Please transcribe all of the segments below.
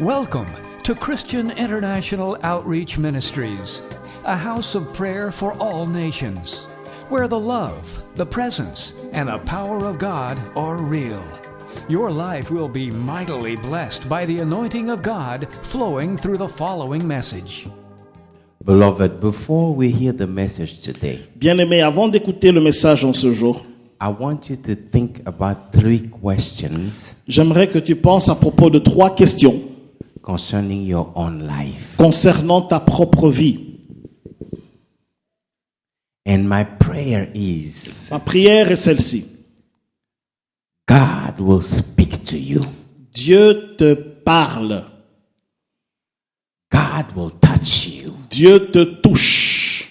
Welcome to Christian International Outreach Ministries, a house of prayer for all nations, where the love, the presence, and the power of God are real. Your life will be mightily blessed by the anointing of God flowing through the following message. Beloved, before we hear the message today, Bien-aimés, avant d'écouter le message en ce jour, I want you to think about 3 questions j'aimerais que tu penses à propos de 3 questions concerning your own life. concernant ta propre vie. And my prayer is Ma prière est celle-ci. God will speak to you. Dieu te parle. God will touch you. Dieu te touche.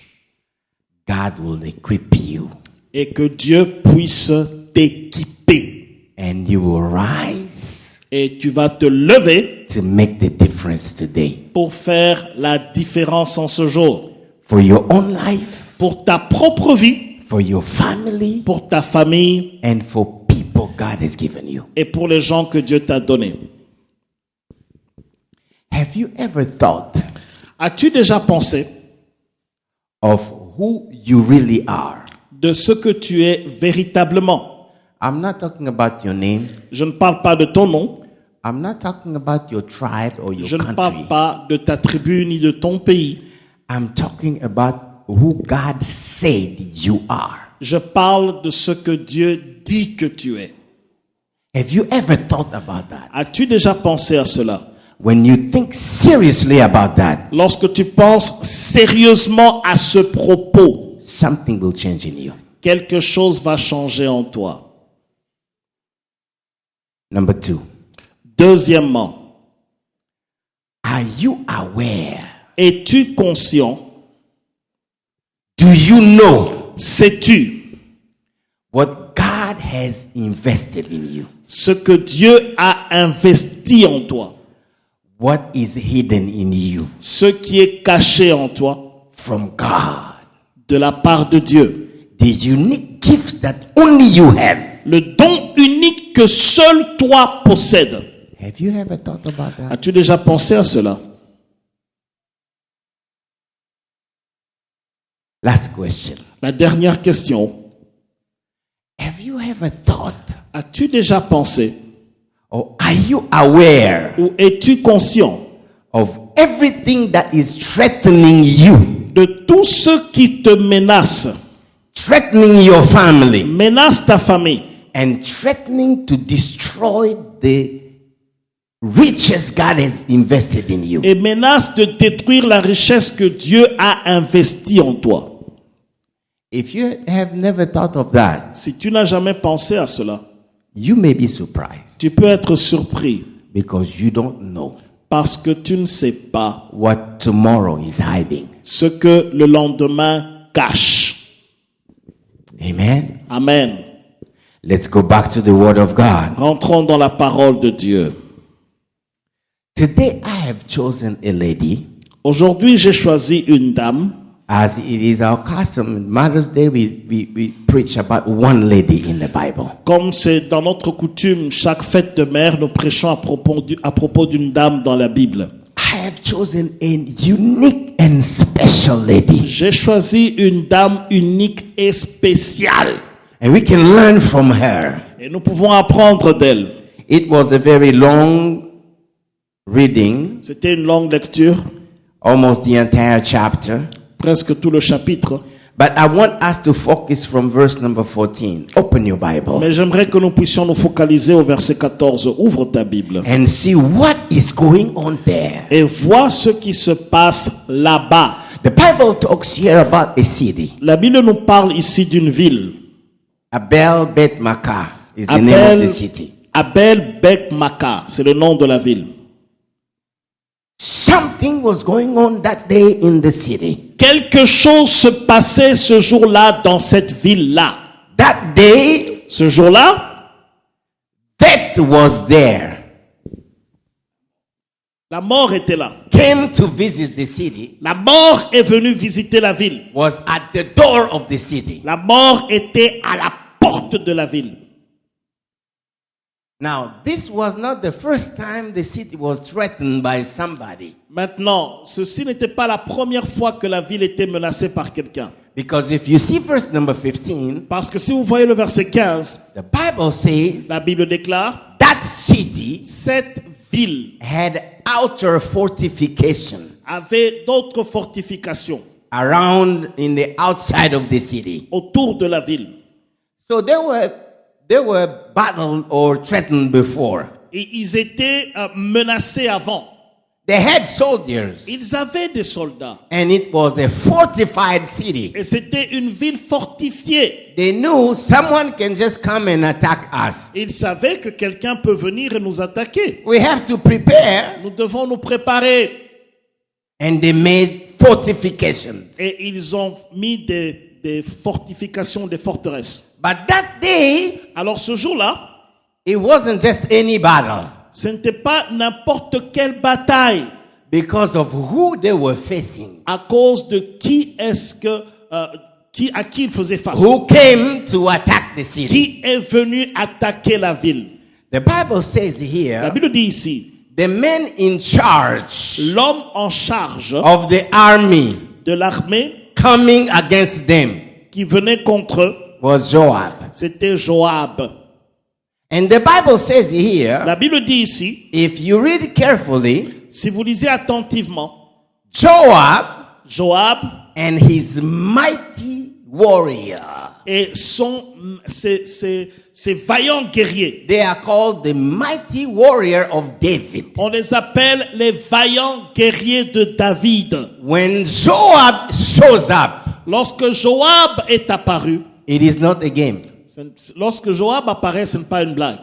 God will equip you. Et que Dieu puisse t'équiper. And you will rise Et tu vas te lever to make the difference today. pour faire la différence en ce jour. For your own life, Pour ta propre vie, for your family, pour ta famille and for people God has given you. et pour les gens que Dieu t'a donnés. Have you ever thought As-tu déjà pensé of who you really are? de ce que tu es véritablement? I'm not talking about your name. Je ne parle pas de ton nom, I'm not talking about your tribe or your je ne country. parle pas de ta tribu ni de ton pays. I'm talking about who God said you are. Je parle de ce que Dieu dit que tu es. Have you ever thought about that? As-tu déjà pensé à cela? When you think seriously about that, Lorsque tu penses sérieusement à ce propos, something will change in you. quelque chose va changer en toi. Number 2, Deuxièmement, are you aware? es-tu conscient? Do you know Sais-tu what God has invested in you? ce que Dieu a investi en toi? What is hidden in you Ce qui est caché en toi from God? de la part de Dieu? The unique gifts that only you have. Le don unique que seul toi possèdes. Have you ever thought about that? As-tu déjà pensé à cela? Last question. La dernière question. Have you ever thought, As-tu déjà pensé or are you aware ou es-tu conscient of everything that is threatening you, de tout ce qui te menace, threatening your family, menace ta famille and threatening to destroy the riches God has invested in you? et menace de détruire la richesse que Dieu a investie en toi? If you have never thought of that, Si tu n'as jamais pensé à cela, you may be surprised tu peux être surpris because you don't know parce que tu ne sais pas what tomorrow is hiding. ce que le lendemain cache. Amen. Amen. Let's go back to the Word of God. Rentrons dans la parole de Dieu. Today I have chosen a lady. Aujourd'hui, j'ai choisi une dame. As it is our custom, Mother's Day, we preach about one lady in the Bible. Comme c'est dans notre coutume, chaque fête de mère, nous prêchons à propos d'une dame dans la Bible. I have chosen a unique and special lady. J'ai choisi une dame unique et spéciale. And we can learn from her. Et nous pouvons apprendre d'elle. It was a very long reading, C'était une longue lecture, almost the entire chapter. presque tout le chapitre. But I want us to focus from verse number 14. Open your Bible Mais j'aimerais que nous puissions nous focaliser au verset 14. Ouvre ta Bible. and see what is going on there. Et vois ce qui se passe là-bas. The Bible talks here about a city. La Bible nous parle ici d'une ville. Abel Bet Makkah is the name of the city. Abel Beth Makkah, c'est le nom de la ville. Something was going on that day in the city. Quelque chose se passait ce jour-là dans cette ville-là. That day, Ce jour-là, death was there. la mort était là. Came to visit the city. La mort est venue visiter la ville. Was at the door of the city. La mort était à la porte de la ville. Now, this was not the first time the city was threatened by somebody. Maintenant, ceci n'était pas la première fois que la ville était menacée par quelqu'un. Because if you see verse number 15, Parce que si vous voyez le verset 15, the Bible says la Bible déclare, that city cette ville had outer fortifications avait d'autres fortifications around in the outside of the city. autour de la ville. So they were battled or threatened before. Et ils étaient menacés avant. They had soldiers, Ils avaient des soldats. and it was a fortified city. Et c'était une ville fortifiée. They knew someone can just come and attack us. Ils savaient que quelqu'un peut venir et nous attaquer. We have to prepare, Nous devons nous préparer. and they made fortifications. Et ils ont mis des fortifications, des forteresses. But that day, Alors ce jour-là, it wasn't just any battle ce n'était pas n'importe quelle bataille. because of who they were facing. À cause de qui est-ce que, à qui il faisait face. Who came to attack the city? Qui est venu attaquer la ville. The Bible says La here, Bible dit ici, the men in charge l'homme en charge of the army de l'armée coming against them qui venait contre eux, was Joab. c'était Joab. And the Bible says here, La Bible dit ici, if you read carefully, si vous lisez attentivement, Joab Joab and his mighty warrior, et ses vaillants guerriers, they are called the mighty warrior of David. on les appelle les vaillants guerriers de David. When Joab shows up, Lorsque Joab est apparu, it is not a game. lorsque Joab apparaît, ce n'est pas une blague.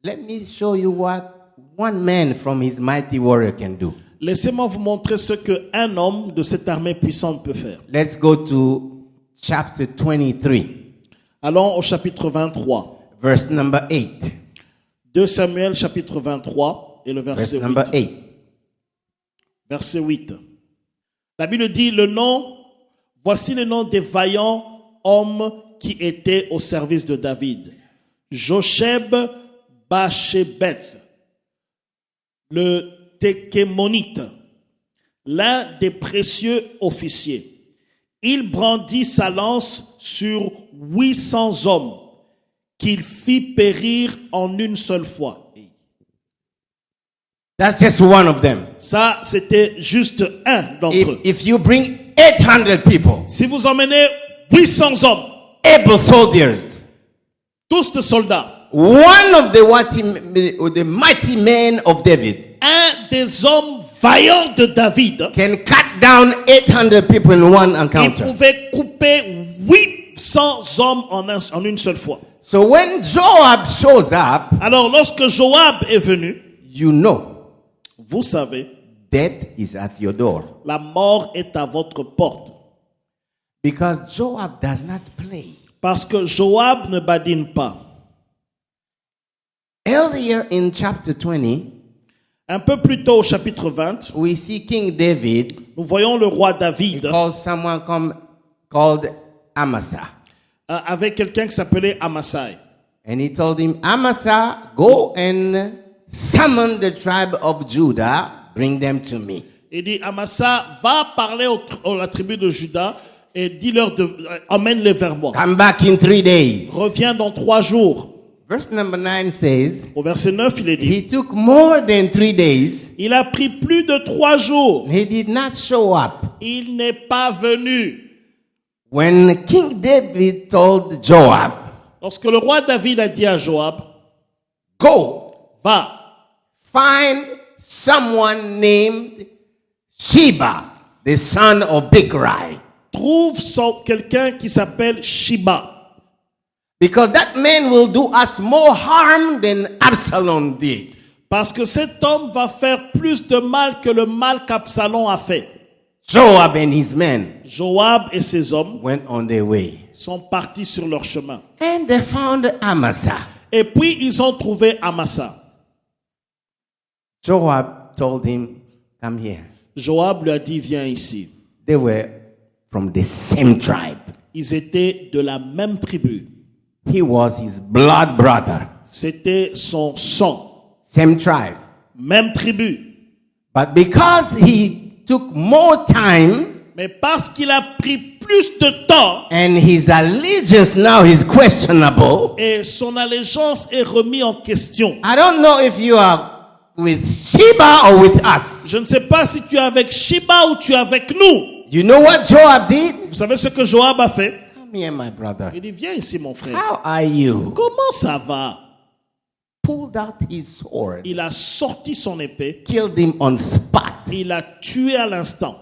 Let me show you what one man from his mighty warrior can do. Laissez-moi vous montrer ce qu'un homme de cette armée puissante peut faire. Let's go to chapter 23, Allons au chapitre 23. verse number 8. 2 Samuel chapitre 23 et le Verse verset number 8. 8. Verset 8. La Bible dit voici le nom des vaillants hommes qui étaient au service de David. Josheb Bachebeth, le Tékémonite, l'un des précieux officiers. Il brandit sa lance sur 800 hommes qu'il fit périr en une seule fois. That's just one of them. Ça, c'était juste un d'entre eux. If you bring 800 people, Si vous emmenez 800 hommes, able soldiers, tous de soldats, one of the mighty men of David un des hommes vaillants de David, can cut down 800 people in one il encounter. pouvait couper 800 hommes en une seule fois. So when Joab shows up, Alors, lorsque Joab est venu, you know vous savez, death is at your door. la mort est à votre porte. Because Joab does not play. Parce que Joab ne badine pas. Earlier in chapter 20, Un peu plus tôt au chapitre 20, we see King David nous voyons le roi David called someone called Amasa. avec quelqu'un qui s'appelait Amasai. And he told him, Amasa, go and summon the tribe of Judah, bring them to me. Il dit, Amasa, va parler à la tribu de Juda et dis-leur, emmène-les vers moi. Come back in 3 days. Reviens dans 3 jours. Verse number 9 says, Au verset 9, il est dit, he took more than 3 days. il a pris plus de 3 jours. He did not show up. Il n'est pas venu. When King David told Joab, Lorsque le roi David a dit à Joab, go, va, find someone named Sheba, the son of Bichri. trouve quelqu'un qui s'appelle Shiba. Because that man will do us more harm than Absalom did. Parce que cet homme va faire plus de mal que le mal qu'Absalom a fait. Joab and his men Joab et ses hommes went on their way. sont partis sur leur chemin. And they found Amasa. Et puis ils ont trouvé Amasa. Joab told him, come here. Joab lui a dit, viens ici. They were from the same tribe. Ils étaient de la même tribu. He was his blood brother. C'était son sang. same tribe. Même tribu. But because he took more time Mais parce qu'il a pris plus de temps and his allegiance now is questionable, et son allégeance est remise en question. I don't know if you are with Sheba or with us. Je ne sais pas si tu es avec Sheba ou tu es avec nous. You know what Joab did? Vous savez ce que Joab a fait? Come here, my brother. Il dit, viens ici mon frère. How are you? Comment ça va? Pulled out his sword, Il a sorti son épée. killed him on spot. Il l'a tué à l'instant.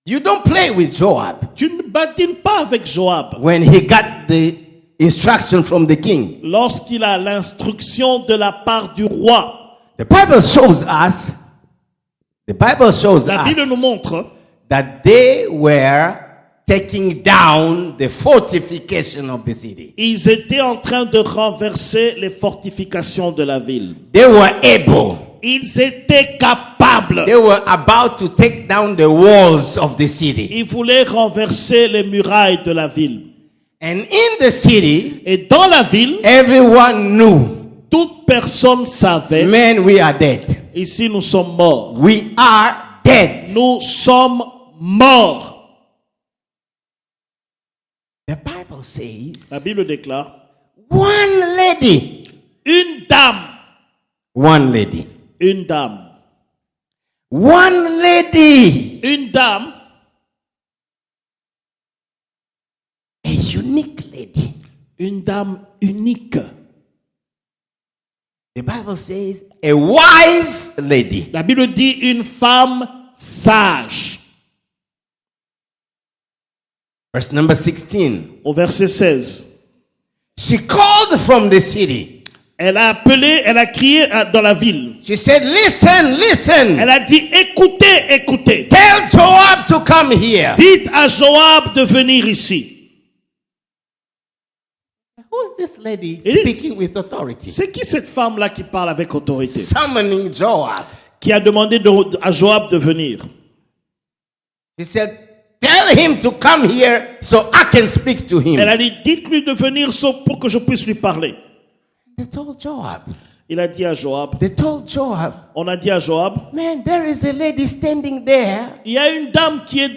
You don't play with Joab Tu ne badines pas avec Joab. when he got the instruction from the king. Lorsqu'il a l'instruction de la part du roi. The Bible shows us, La Bible nous montre that they were taking down the fortification of the city. ils étaient en train de renverser les fortifications de la ville. They were able. Ils étaient capables. They were about to take down the walls of the city. Ils voulaient renverser les murailles de la ville. And in the city, Et dans la ville, everyone knew, toute personne savait, man, we are dead. ici nous sommes morts. We are dead. Nous sommes morts. The Bible says, La Bible déclare, one lady, une dame, one lady, une dame, one lady, une dame, a unique lady. une dame unique. The Bible says, a wise lady. La Bible dit une femme sage. Verse number 16. Au verset 16. She called from the city. Elle a appelé, elle a crié dans la ville. She said, listen, listen. Elle a dit, écoutez, écoutez. Tell Joab to come here. Dites à Joab de venir ici. Who's this lady It is. speaking with authority? C'est qui cette femme-là qui parle avec autorité? Summoning Joab. Qui a demandé à Joab de venir. She said, tell him to come here so I can speak to him. Elle a dit, dites-lui de venir sauf pour que je puisse lui parler. They told Joab. Il a dit à Joab, They told Joab, on a dit à Joab, man, there is a lady standing there. il y a une dame qui est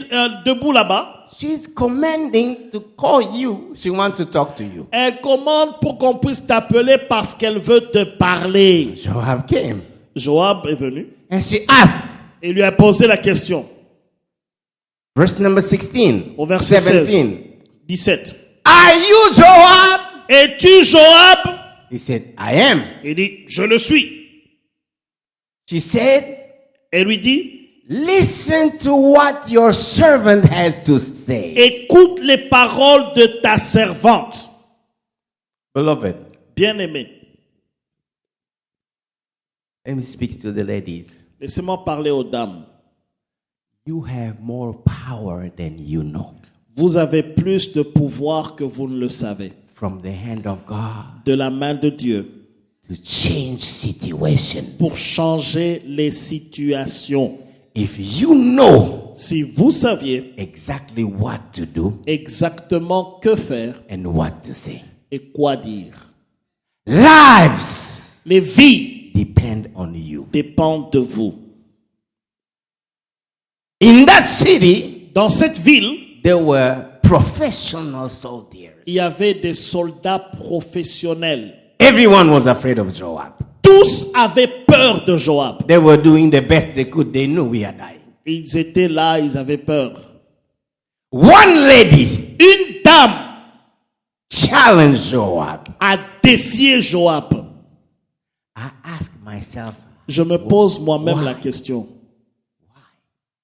debout là-bas. She's commanding to call you. She wants to talk to you. Elle commande pour qu'on puisse t'appeler parce qu'elle veut te parler. Joab came Joab est venu and she asked, et lui a posé la question. verse number 16, Au verset 17. 17. Are you Joab? Es-tu Joab? He said, I am. Il dit, je le suis. She said, Elle lui dit, listen to what your servant has to say. écoute les paroles de ta servante. Beloved, Bien-aimée, let me speak to the ladies. laissez-moi parler aux dames. You have more power than you know. Vous avez plus de pouvoir que vous ne le savez. From the hand of God De la main de Dieu to change situations. pour changer les situations. If you know Si vous saviez exactly what to do exactement que faire and what to say. et quoi dire. Lives Les vies depend on you. dépendent de vous. In that city, Dans cette ville, there were professional soldiers. il y avait des soldats professionnels. Everyone was afraid of Joab. Tous avaient peur de Joab. They were doing the best they could. They knew we are dying. Ils étaient là, ils avaient peur. One lady Une dame challenged Joab. a défié Joab. I ask myself, Je me pose moi-même Why? la question.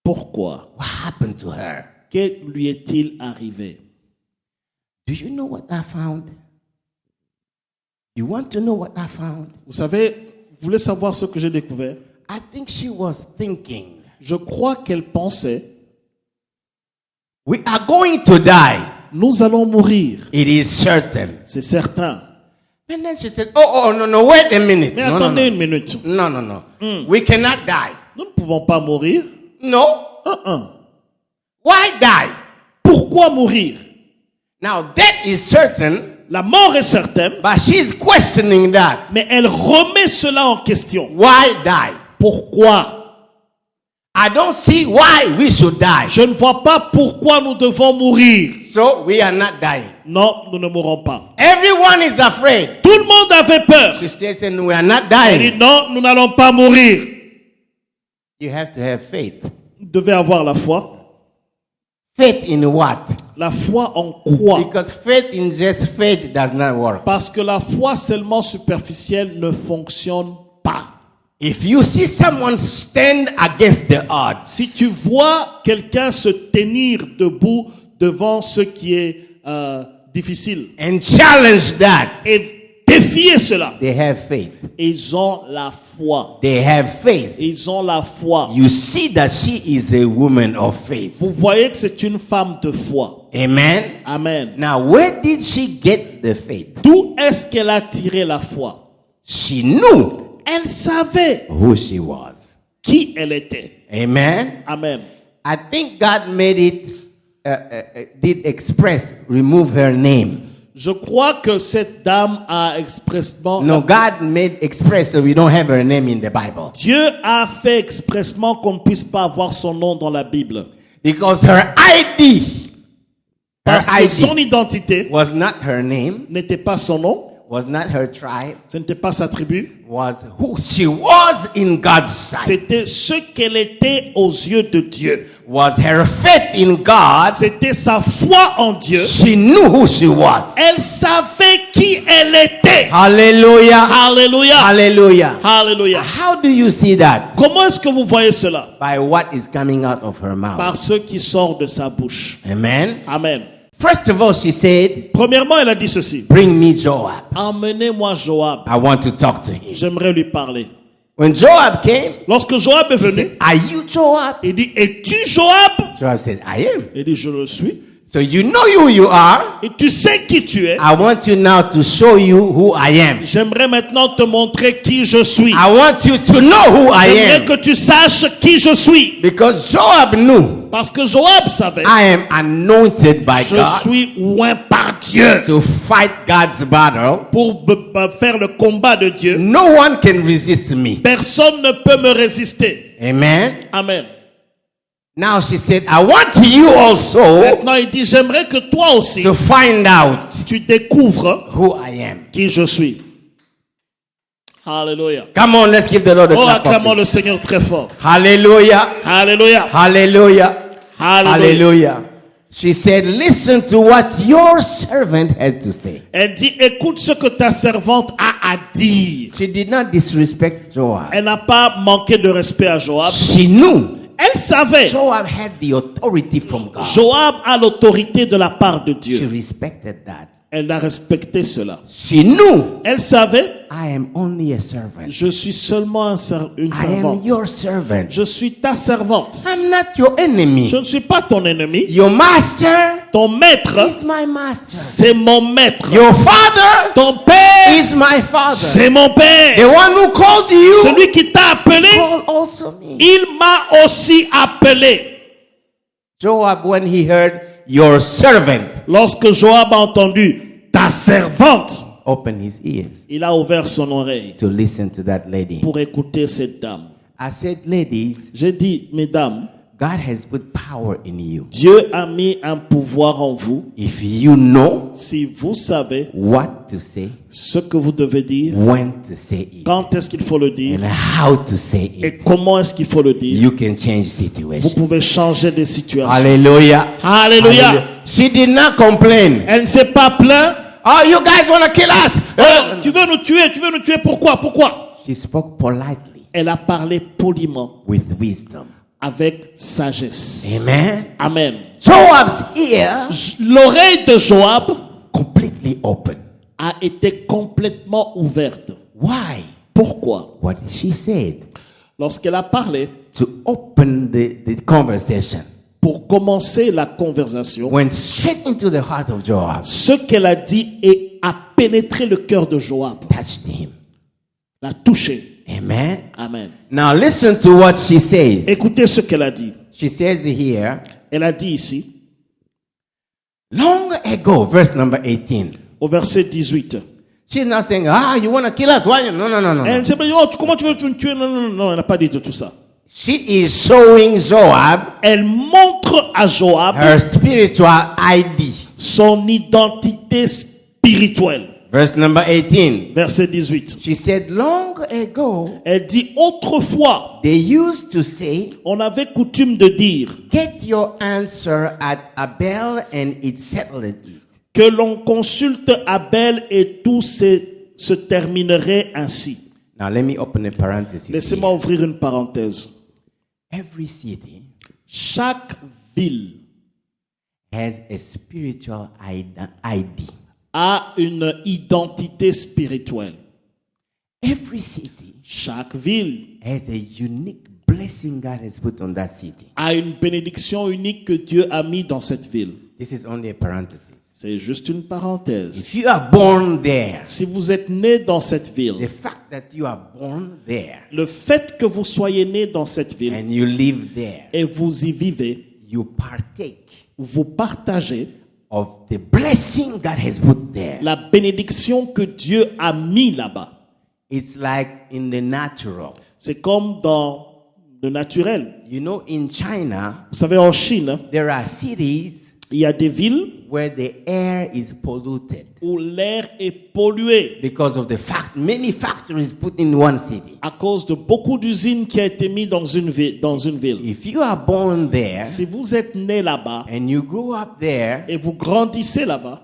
Pourquoi? what happened to her? Que lui est-il arrivé? Do you know what I found? You want to know what I found? Vous savez, vous voulez savoir ce que j'ai découvert? I think she was thinking, Je crois qu'elle pensait, we are going to die. nous allons mourir. It is certain. C'est certain. And then she said, oh, no, wait a minute. Mais No, attendez no, une minute. no. We cannot die. Nous ne pouvons pas mourir. No. Why die? Pourquoi mourir? Now, that is certain, La mort est certaine, but she's questioning that. mais elle remet cela en question. Why die? Pourquoi? I don't see why we should die. Je ne vois pas pourquoi nous devons mourir. So we are not dying. Non, nous ne mourrons pas. Everyone is afraid. Tout le monde avait peur. She states, and we are not Elle dit dying. non, nous n'allons pas mourir. You have to have faith. Vous devez avoir la foi. Faith in what? La foi en quoi? Because faith in just faith does not work. Parce que la foi seulement superficielle ne fonctionne pas. If you see someone stand against the odds, Si tu vois quelqu'un se tenir debout devant ce qui est difficile and challenge that, et défier cela, they have faith. ils ont la foi. They have faith. Ils ont la foi. You see that she is a woman of faith. Vous voyez que c'est une femme de foi. Amen. Amen. Now, where did she get the faith? D'où est-ce qu'elle a tiré la foi? She knew Elle savait who she was. qui elle était. Amen. Amen. I think God made it, did express, remove her name. Je crois que cette dame a expressement... No, God made express, so we don't have her name in the Bible. Dieu a fait expressement qu'on ne puisse pas avoir son nom dans la Bible. Because her ID, Parce her que ID son identité was not her name, n'était pas son nom, was not her tribe, ce n'était pas sa tribu, was who she was in God's sight. c'était ce qu'elle était aux yeux de Dieu. Was her faith in God. C'était sa foi en Dieu. She knew who she was. Elle savait qui elle était. Hallelujah. Alléluia. Hallelujah. Alléluia. How do you see that? Comment est-ce que vous voyez cela? By what is coming out of her mouth. Par ce qui sort de sa bouche. Amen. Amen. First of all, she said, Premièrement, elle a dit ceci. bring me Joab. Emmenez-moi Joab. I want to talk to him. J'aimerais lui parler. When Joab came, Lorsque Joab est he venu, said, are you Joab? il dit, es-tu Joab? Joab said, I am. Il dit, je le suis. So you know who you are. Et tu sais qui tu es. I want you now to show you who I am. J'aimerais maintenant te montrer qui je suis. I want you to know who I J'aimerais am. que tu saches qui je suis. Because Joab knew Parce que Joab savait, I am anointed by je God suis oint par Dieu to fight God's battle. pour faire le combat de Dieu. No one can resist me. Personne ne peut me résister. Amen. Amen. Now she said, I want you also Maintenant, il dit, j'aimerais que toi aussi, to find out tu découvres who I am. qui je suis. Alléluia. Come on, let's give the Lord a Oh, clap. acclamons of le Seigneur très fort. Hallelujah. Alléluia. Hallelujah. Alléluia. Hallelujah. She said, listen to what your servant had to say. Elle dit, écoute ce que ta servante a à dire. She did not disrespect Joab. Elle n'a pas manqué de respect à Joab. She knew Elle savait. Joab had the authority from God. Joab a l'autorité de la part de She Dieu. respected that. Elle a respecté cela. She knew, Elle savait, I am only a servant. je suis seulement une I am servante. your servant. Je suis ta servante. I'm not your enemy. Je ne suis pas ton ennemi. Your master Ton maître, is my master. c'est mon maître. Your father Ton père, is my father. c'est mon The père. one who called you Celui qui t'a appelé, called also me. il m'a aussi appelé. Joab, when he heard your servant, Lorsque Joab a entendu ta servante, opened his ears il a ouvert son oreille to listen to that lady. pour écouter cette dame. I said, ladies, J'ai dit, mesdames, God has put power in you. Dieu a mis un pouvoir en vous. If you know Si vous savez what to say, ce que vous devez dire, when to say it, quand est-ce qu'il faut le dire and how to say et it, comment est-ce qu'il faut le dire, you can change vous situation. pouvez changer des situations. Hallelujah. Alléluia. Hallelujah. She did not complain. Elle ne s'est pas plainte. Oh, you guys want to kill us? Oh, tu veux nous tuer, pourquoi? She spoke politely Elle a parlé poliment, with wisdom. avec sagesse. Amen. Amen. Joab's ear L'oreille de Joab completely open. a été complètement ouverte. Why? Pourquoi? What she said Lorsqu'elle a parlé, to open the conversation pour commencer la conversation, went straight into the heart of Joab, ce qu'elle a dit a pénétré le cœur de Joab, touched him. l'a touché. Amen. Amen. Now listen to what she says. Écoutez ce qu'elle a dit. She says here, Elle a dit ici, long ago, verse number 18. au verset 18. She's not saying, you want to kill us? Why? No, no, no, no. Elle no. ne sait pas, comment tu veux nous tuer? Non, non, non, elle n'a pas dit de tout ça. She is showing Joab Elle montre à Joab her spiritual ID. son identité spirituelle. Verse number 18. Verset 18. She said, long ago, Elle dit, autrefois, they used to say, on avait coutume de dire get your answer at Abel and it settled it. que l'on consulte Abel et tout se terminerait ainsi. Now let me open a parenthesis. Laissez-moi here. ouvrir une parenthèse. Every city Chaque ville has a spiritual ID. a une identité spirituelle. Every city Chaque ville has a unique blessing God has put on that city. a une bénédiction unique que Dieu a mis dans cette ville. This is only a parenthesis. C'est juste une parenthèse. If you are born there, Si vous êtes né dans cette the ville, fact that you are born there le fait que vous soyez né dans cette ville and you live there, et vous y vivez, you partake vous partagez of the blessing God has put there. la bénédiction que Dieu a mis là-bas. It's like in the natural. C'est comme dans le naturel. You know, in China, Vous savez, en Chine, there are cities il y a des villes where the air is polluted où l'air est pollué because of the fact many factories put in one city. à cause de beaucoup d'usines qui ont été mises dans une ville. If you are born there Si vous êtes né là-bas and you grow up there, et vous grandissez là-bas,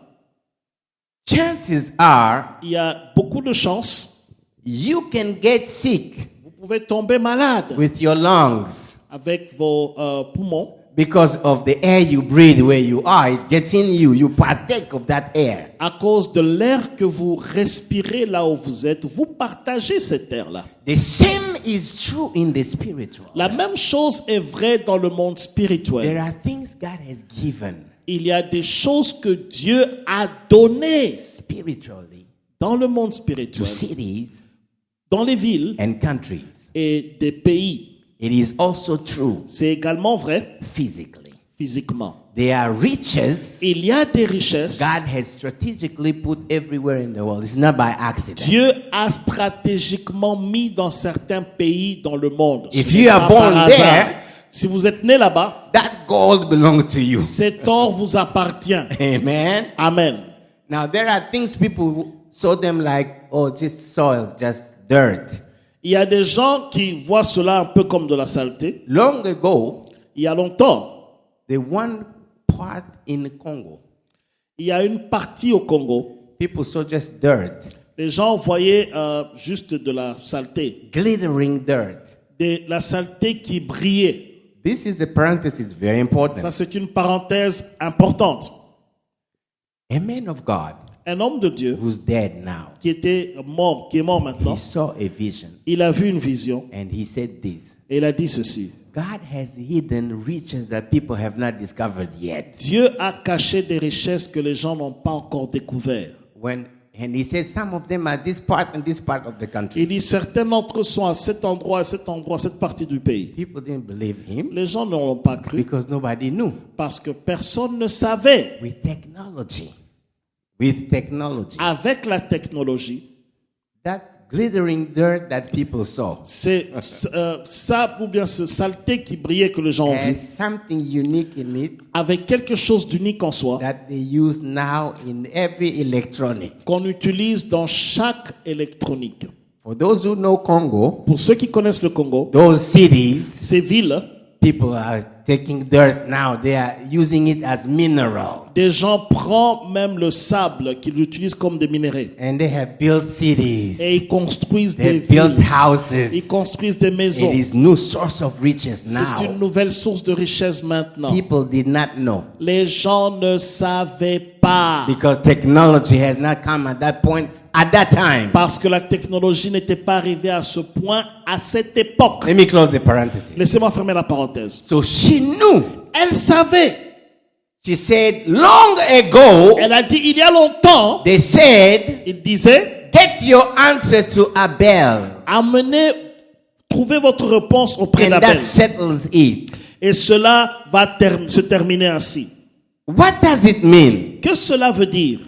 chances are il y a beaucoup de chances, you can get sick vous pouvez tomber malade with your lungs avec vos poumons because of the air you breathe where you are. It gets in you. You partake of that air. à cause de l'air que vous respirez là où vous êtes. Vous partagez cet air-là. The same is true in the spiritual. La même chose est vraie dans le monde spirituel. There are things God has given Il y a des choses que Dieu a données spiritually dans le monde to spirituel, cities dans les villes and countries. et des pays. It is also true C'est également vrai physically. physiquement. There are riches Il y a des richesses. God has strategically put everywhere in the world. It's not by accident. Dieu a stratégiquement mis dans certains pays dans le monde. Ce If n'est you are pas par born hasard. there, Si vous êtes né là-bas, that gold belongs to you. cet or vous appartient. Amen. Amen. Now there are things people saw them like, oh, just soil, just dirt. Il y a des gens qui voient cela un peu comme de la saleté. Long ago, Il y a longtemps, the one part in Congo, il y a une partie au Congo. people saw just dirt, Les gens voyaient juste de la saleté. glittering dirt. De la saleté qui brillait. This is a parenthesis, very important. Ça, c'est une parenthèse importante. A man of God Un homme de Dieu who's dead now, qui est mort maintenant, he saw a vision il a vu une vision and he said this: et il a dit ceci. God has hidden riches that people have not discovered yet. Dieu a caché des richesses que les gens n'ont pas encore découvertes. And he says some of them are this part and this part of the country. Il dit certains d'entre eux sont à cet endroit, cette partie du pays. People didn't believe him Les gens ne l'ont pas cru because nobody knew. parce que personne ne savait. With technology, Avec la technologie, that glittering dirt that people saw c'est ça ou bien ce saleté qui brillait que les gens ont has vu, something unique in it avec quelque chose d'unique en soi, that they use now in every electronic. qu'on utilise dans chaque électronique. For those who know Congo, Pour ceux qui connaissent le Congo, those cities, ces villes, people are taking dirt now. They are using it as mineral. des gens prennent même le sable qu'ils utilisent comme des minéraux. And they have built cities. Et ils construisent They des have built villes. houses. Ils construisent des maisons. It is new source of riches C'est une now. nouvelle source de richesse maintenant. People did not know Les gens ne savaient pas. because technology has not come at that point at that time. Parce que la technologie n'était pas arrivée à ce point à cette époque. Let me close the parenthesis. Laissez-moi fermer la parenthèse. So she knew. Elle savait. She said, long ago, Elle a dit, il y a longtemps, they said, il disait, get your answer to Abel. amenez, trouvez votre réponse auprès And d'Abel. that settles it. Et cela va se terminer ainsi. What does it mean? Que cela veut dire?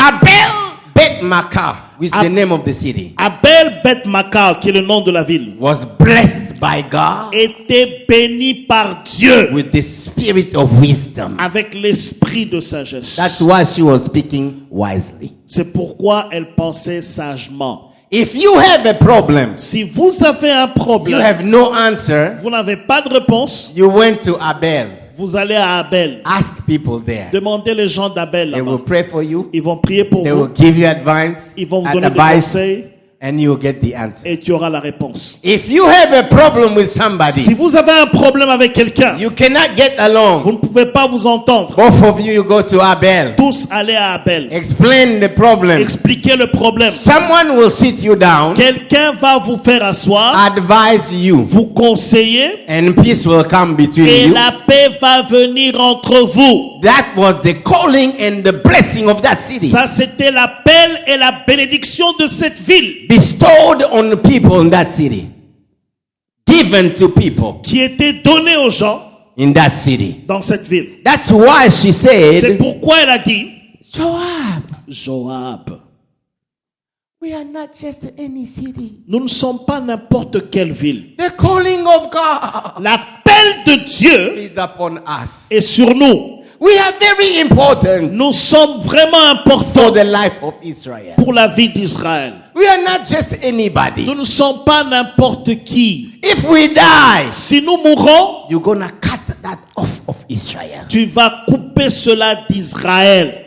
Abel Beth Makkah, which is the name of the city, Abel Beth Makkah, qui est le nom de la ville, was blessed by God était béni par Dieu with the spirit of wisdom. avec l'esprit de sagesse. That's why she was speaking wisely. C'est pourquoi elle pensait sagement. If you have a problem, Si vous avez un you problème, have no answer, vous n'avez pas de réponse, you went to Abel. vous allez à Abel. Ask people there. Demandez les gens d'Abel They là-bas. will pray for you. Ils vont prier pour They vous. will give you advice, Ils vont vous donner des advice, conseils and you will get the answer. et tu auras la réponse. If you have a problem with Si somebody, vous avez un problème avec quelqu'un, you cannot get vous along. ne pouvez pas vous entendre. Both of you, you go to Abel. Tous allez à Abel. Explain the problem. Expliquez le problème. Someone will sit you down, Quelqu'un va vous faire asseoir, advise you, vous conseiller and peace will come between et you. la paix va venir entre vous. That was the calling and the blessing of that city. Ça, c'était l'appel et la bénédiction de cette ville Bestowed on the people in that city. Given to people qui était donnée aux gens in that city. dans cette ville. That's why she C'est said, pourquoi elle a dit, Joab, Joab, we are not just any city. nous ne sommes pas n'importe quelle ville. The calling of God L'appel de Dieu is upon us. est sur nous. We are very important Nous sommes vraiment for importants the life of Israel. pour la vie d'Israël. We are not just anybody. Nous ne sommes pas n'importe qui. If we die, Si nous mourons, you're gonna cut that off of Israel. tu vas couper cela d'Israël.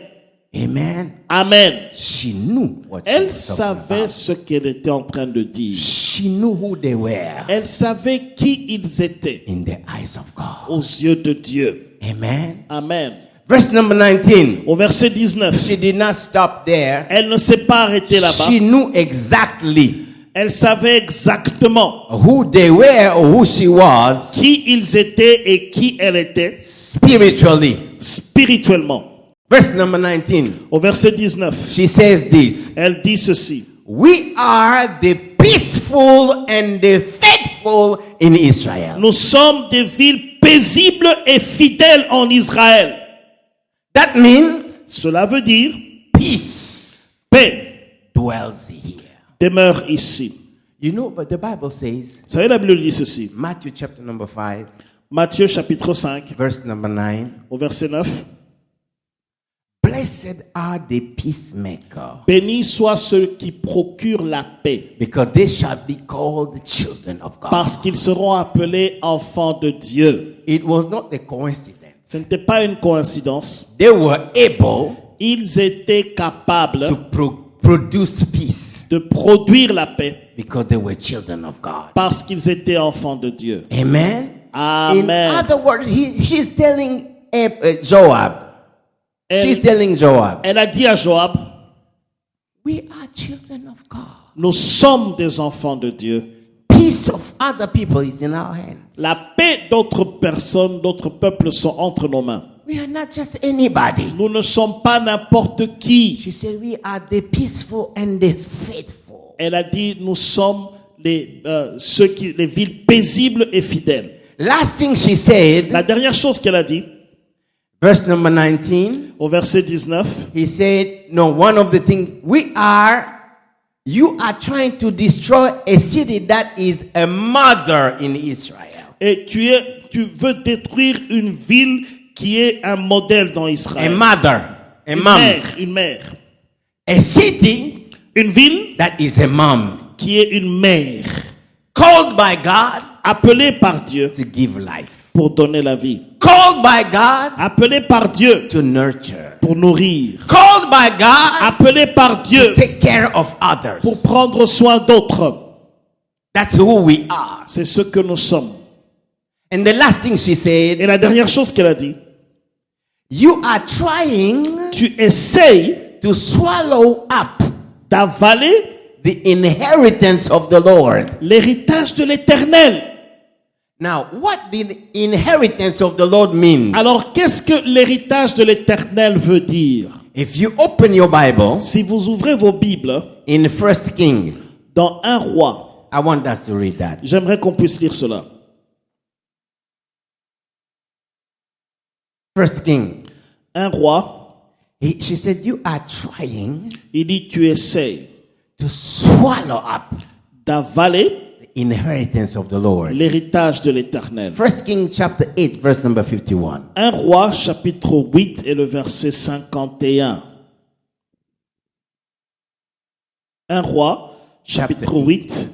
Amen. Amen. She knew what she Elle was talking savait about. ce qu'elle était en train de dire. She knew who they were Elle savait qui ils étaient in the eyes of God. aux yeux de Dieu. Amen. Amen. Verse number 19. Au verset 19, She did not stop there. elle ne s'est pas arrêtée là-bas. She knew exactly Elle savait exactement who they were or who she was qui ils étaient et qui elle était spiritually. spirituellement. Verse number 19. Au verset 19, She says this. elle dit ceci. We are the peaceful and the faithful in Israel. Nous sommes des villes paisibles et fidèles en Israël. That means Cela veut dire peace paix dwells here. demeure ici. You know, but the Bible says, Vous savez, la Bible dit ceci. Matthew chapter number 5, Matthieu chapitre 5, verse number 9. au verset 9. Blessed are the peacemakers, Bénis soient ceux qui procurent la paix, because they shall be called the children of God. parce qu'ils seront appelés enfants de Dieu. It was not a coincidence. Ce n'était pas une coïncidence. They were able Ils étaient capables to produce peace de produire la paix because they were children of God. parce qu'ils étaient enfants de Dieu. Amen. Amen. In other words, she's telling Joab. She's Elle, telling Joab, elle a dit à Joab, we are children of God. nous sommes des enfants de Dieu. Peace of other people is in our hands. La paix d'autres personnes, d'autres peuples sont entre nos mains. We are not just anybody. Nous ne sommes pas n'importe qui. She said, we are the peaceful and the faithful. Elle a dit, nous sommes les villes paisibles et fidèles. Last thing she said, La dernière chose qu'elle a dit, verse number 19, au verset 19, he said, no, one of the things, you are trying to destroy a city that is a mother in Israel. et tu veux détruire une ville qui est un modèle dans A Israël. mother, a mom. Une mère. A city Une ville that is a mom. qui est une mère, Called by God appelée par Dieu to give life. pour donner la vie, Called by God appelée par Dieu to nurture. pour nourrir, Called by God appelée par to Dieu take care of others. pour prendre soin d'autres. That's who we are. C'est ce que nous sommes. And the last thing she said, Et la dernière chose qu'elle a dit, you are trying tu essayes to swallow up d'avaler the inheritance of the Lord. l'héritage de l'Éternel. Now, what the inheritance of the Lord means? Alors, qu'est-ce que l'héritage de l'Éternel veut dire? If you open your Bible Si vous ouvrez vos Bibles in First King, dans un roi, I want us to read that. j'aimerais qu'on puisse lire cela. First King, Un roi, She said, you are trying Il dit, tu essaies to swallow up d'avaler the inheritance of the Lord. l'héritage de l'Éternel. 1 Kings chapter 8, verse number 51. 1 Roi, chapitre 8 et le verset 51. 1 Roi, chapitre 8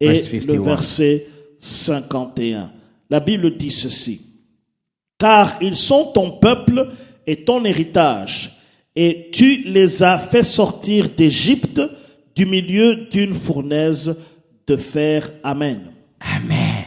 et verse le 51. verset 51. La Bible dit ceci. Car ils sont ton peuple et ton héritage, et tu les as fait sortir d'Égypte du milieu d'une fournaise de fer. Amen. Amen.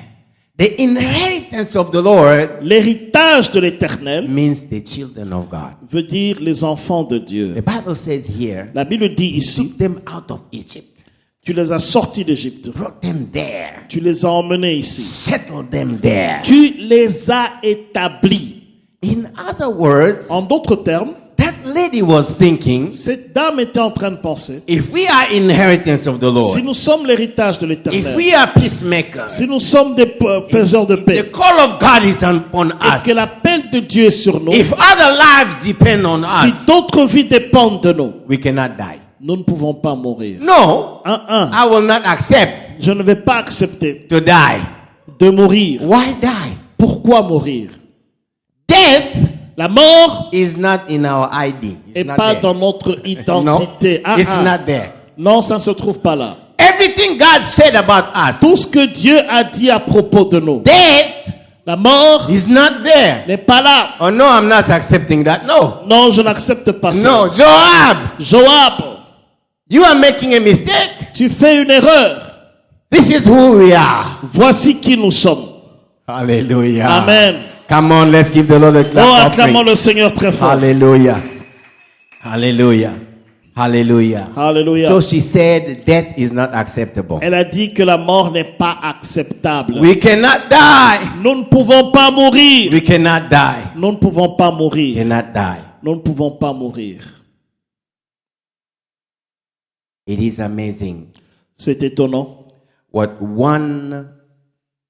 The inheritance of the Lord L'héritage de l'Éternel means the children of God. veut dire les enfants de Dieu. The Bible says here, La Bible dit ici, took them out of Egypt, tu les as sortis d'Égypte. brought them there, Tu les as emmenés ici. settled them there. Tu les as établis. In other words, En d'autres termes, that lady was thinking, cette dame était en train de penser, if we are inheritance of the Lord, si nous sommes l'héritage de if l'Éternel, we are peacemakers, si nous sommes des faiseurs de the paix, call of God is upon et us. que l'appel de Dieu est sur nous, If other lives depend on si us, d'autres vies dépendent de nous, we cannot die. nous ne pouvons pas mourir. No, I will not accept ne vais pas accepter to die. de mourir. Why die? Pourquoi mourir? Death La mort is not in our ID. It's n'est not pas there. dans notre identité. No, it's not there. Non, ça ne se trouve pas là. Everything God said about us, Tout ce que Dieu a dit à propos de nous, death la mort is not there. n'est pas là. Oh no, I'm not accepting that. No. Non, je n'accepte pas ça. No, Joab, Joab, you are making a mistake. tu fais une erreur. This is who we are. Voici qui nous sommes. Hallelujah. Amen. Come on, let's give the Lord a Oh, clap acclamons offering. le Seigneur très fort. Hallelujah. Hallelujah. Hallelujah. Alléluia. So she said death is not acceptable. Elle a dit que la mort n'est pas acceptable. We cannot die. Nous ne pouvons pas mourir. We cannot die. Nous ne pouvons pas mourir. Cannot die. Nous ne pouvons pas mourir. It is amazing C'est étonnant what one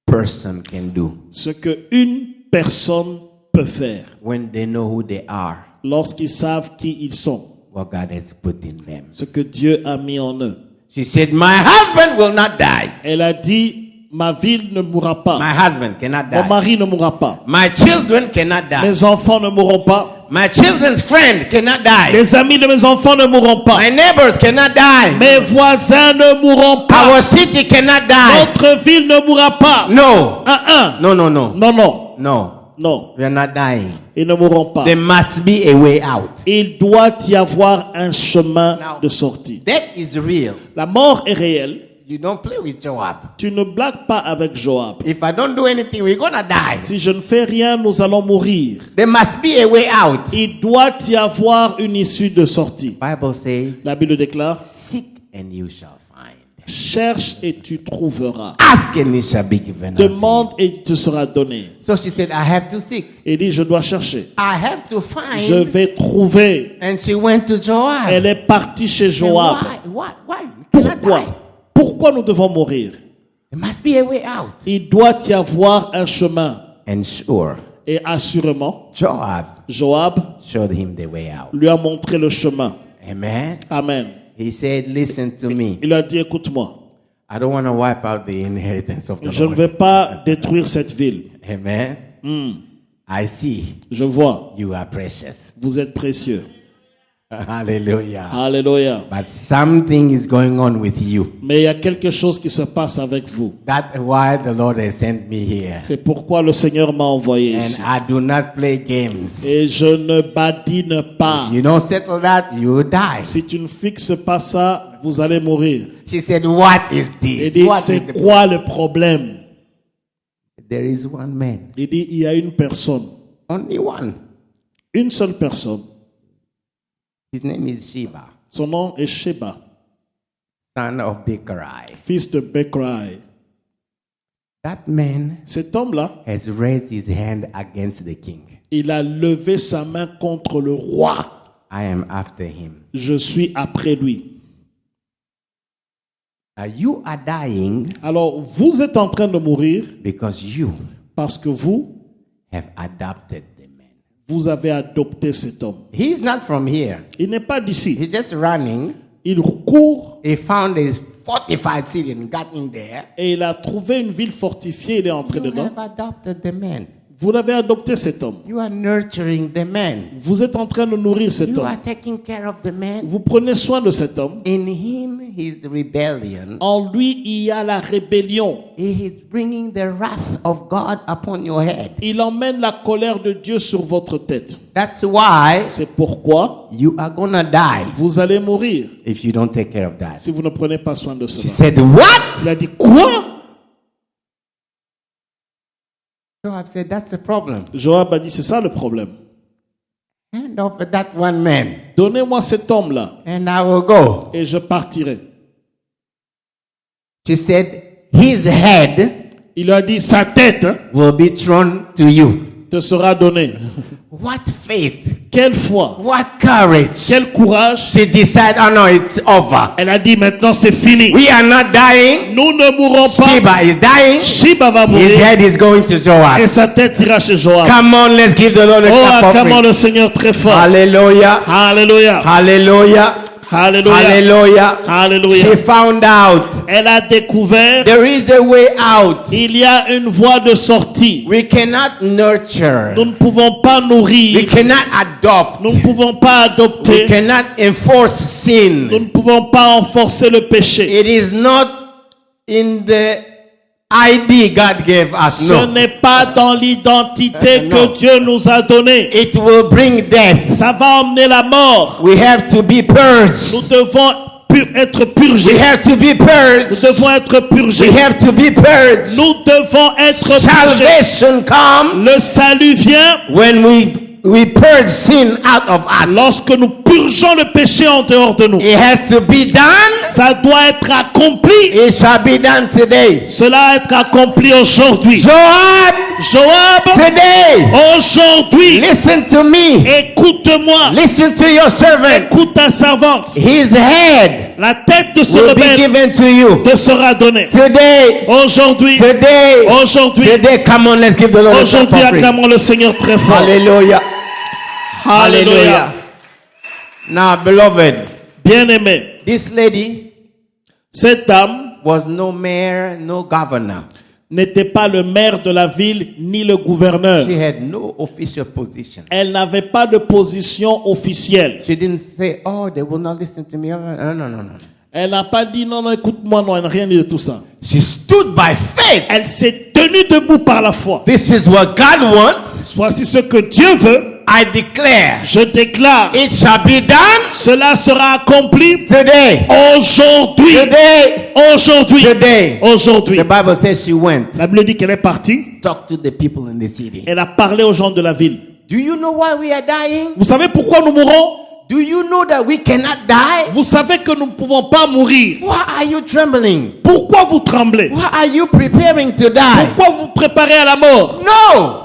person can do ce qu'une personne peut faire when they know who they are, lorsqu'ils savent qui ils sont, what God has put in them. ce que Dieu a mis en eux. She said, my husband will not die. Elle a dit, ma vie ne mourra pas. My husband cannot Mon die. mari ne mourra pas. My children cannot die. Mes enfants ne mourront pas. My children's friend cannot die. Les amis de mes enfants ne mourront pas. My neighbors cannot die. Mes voisins ne mourront pas. Our city cannot die. Notre ville ne mourra pas. No. No, No. non. No. We are not dying. Ils ne mourront pas. There must be a way out. Il doit y avoir un chemin Now, de sortie. That is real. La mort est réelle. You don't play with Joab. Tu ne blagues pas avec Joab. If I don't do anything, we're gonna die. Si je ne fais rien, nous allons mourir. There must be a way out. Il doit y avoir une issue de sortie. Bible says, La Bible déclare, seek and you shall find. cherche et tu trouveras. Ask and it shall be given unto you. Demande et il te sera donné. So she said, I have to seek. Il dit, je dois chercher. I have to Je find. vais trouver. And she went to Joab. Elle est partie chez And Joab. Why? You cannot Pourquoi? die. Pourquoi nous devons mourir? There must be a way out. Il doit y avoir un chemin. And sure, Et assurément, Joab showed him the way out. lui a montré le chemin. Amen. Amen. He said, listen to me. Il a dit, écoute-moi, I don't want to wipe out the inheritance of the je ne Lord. vais pas détruire cette ville. Amen. I see Je vois, you are precious. vous êtes précieux. Hallelujah. Alléluia. But something is going on with you. Mais il y a quelque chose qui se passe avec vous. That's why the Lord has sent me here. C'est pourquoi le Seigneur m'a envoyé And ici. I do not play games. Et je ne badine pas. You don't settle that, you will die. Si tu ne fixes pas ça, vous allez mourir. She said, what is Il this? dit, What is c'est the- quoi le problème? There is one man. Il dit, il y a une personne. Only one. Une seule personne. His name is Sheba, Son nom est Sheba, son of Bichri. fils de Bekrai. That man Cet homme-là, has raised his hand against the king. il a levé sa main contre le roi. I am after him. Je suis après lui. Now you are dying Alors, vous êtes en train de mourir because you parce que vous, have adopted the man. Vous avez adopté cet homme. He's not from here. Il n'est pas d'ici. He's just running. Il court He found a fortified city and got in there. et il a trouvé une ville fortifiée. Il est entré You dedans. have adopted the man. Vous l'avez adopté cet homme. You are nurturing the man. Vous êtes en train de nourrir cet You homme. are taking care of the man. Vous prenez soin de cet homme. In him, his rebellion. En lui, il y a la rébellion. He is bringing the wrath of God upon your head. Il emmène la colère de Dieu sur votre tête. That's why C'est pourquoi you are gonna die vous allez mourir if you don't take care of that. si vous ne prenez pas soin de She cela. said, what? Il a dit quoi? Joab said, that's the problem. Joab a dit c'est ça le problème. Hand over that one man Donnez-moi cet homme-là and I will go. et je partirai. She said, his head Il lui a dit sa tête will be thrown to you. te sera donnée. What faith? Quelle foi, What courage? quel courage. She decided, oh no, it's over. Elle a dit maintenant c'est fini. We are not dying. Nous ne mourrons pas. Sheba is dying. Sheba va His mourir head is going to Joab. et sa tête ira chez Joab. Come on, let's give the Lord a Oh, clap acclamons offering. le Seigneur très fort. Hallelujah. Alléluia. Hallelujah. Alléluia. Hallelujah. Alléluia. She found out Elle a découvert there is a way out. il y a une voie de sortie. We cannot nurture. Nous ne pouvons pas We nourrir. cannot adopt. Nous ne pouvons pas We adopter. cannot enforce Nous sin. ne pouvons pas enforcer le péché. It is not in the ID God gave us. Ce No. n'est pas dans l'identité Non. que Dieu nous a donnée. It will bring death. Ça va emmener la mort. We have to be Nous purged. devons être We purgés. have to be Nous purged. devons être We purgés. have to be purged. Nous devons être purgés. Salvation comes Le salut vient when we purge sin out of us. lorsque nous purgeons le péché en dehors de nous. It has to be done. Ça doit être accompli. It shall be done today. Cela va être accompli aujourd'hui. Joab, Joab, today, aujourd'hui, listen to me. écoute-moi. Listen to your servant. Écoute ta servante. His head La tête de ce will be rebelle given to you. te sera donnée. Today, Aujourd'hui, today, aujourd'hui, today. Come on, let's give the Lord a clap aujourd'hui, offering. acclamons le Seigneur très fort. Hallelujah. Alléluia. Now, beloved, Bien-aimé, this lady cette dame was no mayor, no governor. n'était pas le maire de la ville ni le gouverneur. She had no official position. Elle n'avait pas de position officielle. She didn't say, oh, they will not listen to me. No, no, no, no. Elle n'a pas dit non, non, écoute-moi, non, elle n'a rien dit de tout ça. She stood by faith. Elle s'est tenue debout par la foi. This is what God wants. Voici ce que Dieu veut. I declare Je déclare, it shall be done cela sera accompli today. aujourd'hui. Today. Aujourd'hui. Today. Aujourd'hui. The Bible says she went. La Bible dit qu'elle est partie. Talk to the people in the city. Elle a parlé aux gens de la ville. Do you know why we are dying? Vous savez pourquoi nous mourons? Do you know that we cannot die? Vous savez que nous ne pouvons pas mourir. Why are you trembling? Pourquoi vous tremblez? Why are you preparing to die? Pourquoi vous préparez à la mort? No.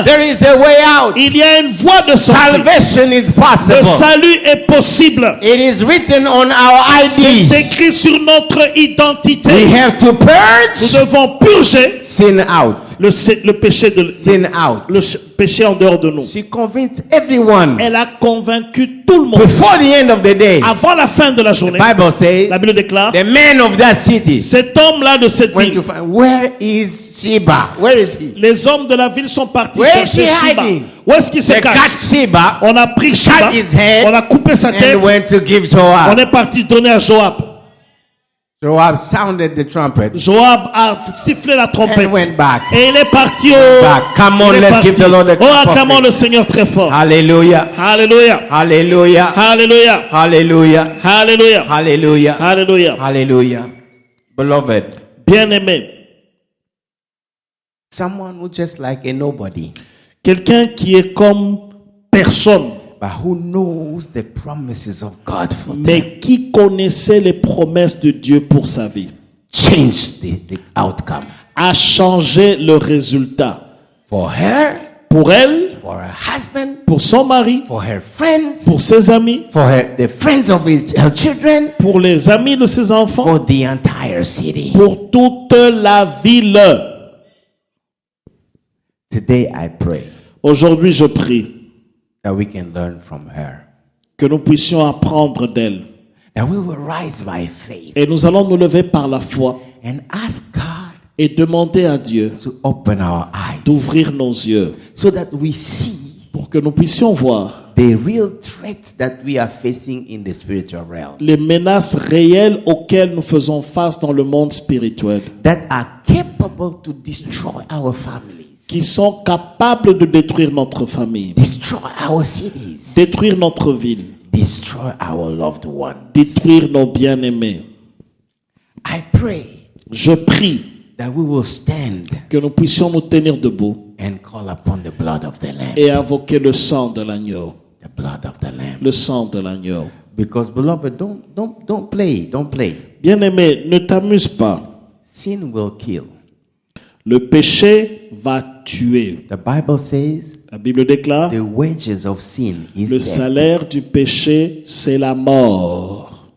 There is a way out. Il y a une voie de sortie. Salvation is Le possible. salut est possible. It is written on our C'est ID. écrit sur notre identité. We have to Nous purge devons purger sin out. le péché Sin out. le péché en dehors de nous. She convinced everyone Elle a convaincu tout le monde. before the end of the day. Avant la fin de la journée, Bible says la Bible déclare, the man of that city cet homme-là de cette went to ville, find where is Sheba? Where is he? les hommes de la ville sont partis Where is chercher he Sheba. hiding? Où est-ce qu'il se They cache? cut Sheba On a pris Sheba, his head on a coupé sa tête, and went to give on Joab. est parti donner à Joab. Joab sounded the trumpet Joab a sifflé la trompette and went back. et il est parti au... Back. Come on, il est let's parti. give the Lord a Oh, clap acclamons offering. le Seigneur très fort. Hallelujah. Alléluia. Hallelujah. Alléluia. Hallelujah. Alléluia. Hallelujah. Alléluia. Hallelujah. Beloved, Bien-aimé, someone who just like a nobody, quelqu'un qui est comme personne, but who knows the promises of God for them. mais qui connaissait les promesses de Dieu pour sa vie, Change the outcome. a changé le résultat. For her, Pour elle, for her husband, pour son mari, for her friends, pour ses amis, for the friends of her children, pour les amis de ses enfants, for the entire city. pour toute la ville. Today I pray Aujourd'hui, je prie that we can learn from her. que nous puissions apprendre d'elle. That we will rise by faith Et nous allons nous lever par la foi and ask God et demander à Dieu to open our eyes d'ouvrir nos yeux so that we see pour que nous puissions voir the real threats that we are facing in the spiritual realm les menaces réelles auxquelles nous faisons face dans le monde spirituel, that are capable to destroy our families, qui sont capables de détruire notre famille, destroy our cities, détruire notre ville, destroy our loved ones. détruire nos bien-aimés. I pray Je prie that we will stand que nous puissions nous tenir debout and call upon the blood of the Lamb. et invoquer le sang de l'agneau, The blood of the Lamb. le sang de l'agneau. Because, beloved, don't play. Don't play. Bien-aimé, ne t'amuse pas. Sin will kill. Le péché va tuer. The Bible says La Bible déclare, the wages of sin is le death. salaire du péché, c'est la mort.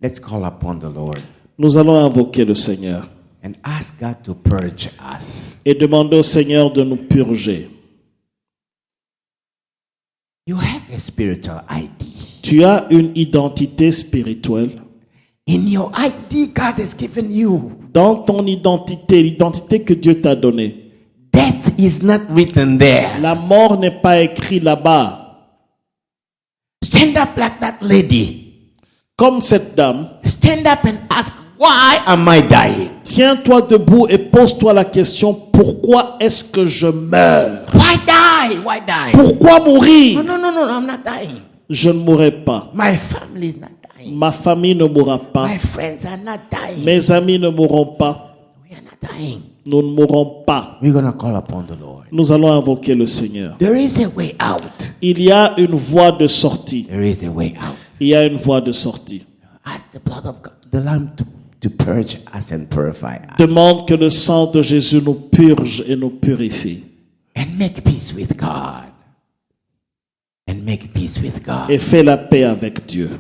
Let's call upon the Lord Nous allons invoquer le Seigneur and ask God to purge us. et demander au Seigneur de nous purger. You have a spiritual ID. Tu as une identité spirituelle. In your ID, God has given you. Dans ton identité, l'identité que Dieu t'a donnée, Death is not written there. la mort n'est pas écrite là-bas. Stand up like that lady. Comme cette dame, Stand up and ask, why am I dying? tiens-toi debout et pose-toi la question, pourquoi est-ce que je meurs? Why die? Why die? Pourquoi mourir? No, I'm not dying. Je ne mourrai pas. My family is not dying. Ma famille ne mourra pas. My friends are not dying. Mes amis ne mourront pas. We are not dying. Nous ne mourrons pas. We're going to call upon the Lord. Nous allons invoquer le Seigneur. There is a way out. Il y a une voie de sortie. There is a way out. Il y a une voie de sortie. Ask the blood of God, the Lamb to purge us and purify us. Demande que le sang de Jésus nous purge et nous purifie. And make peace with God. And make peace with God. Et fais la paix avec Dieu.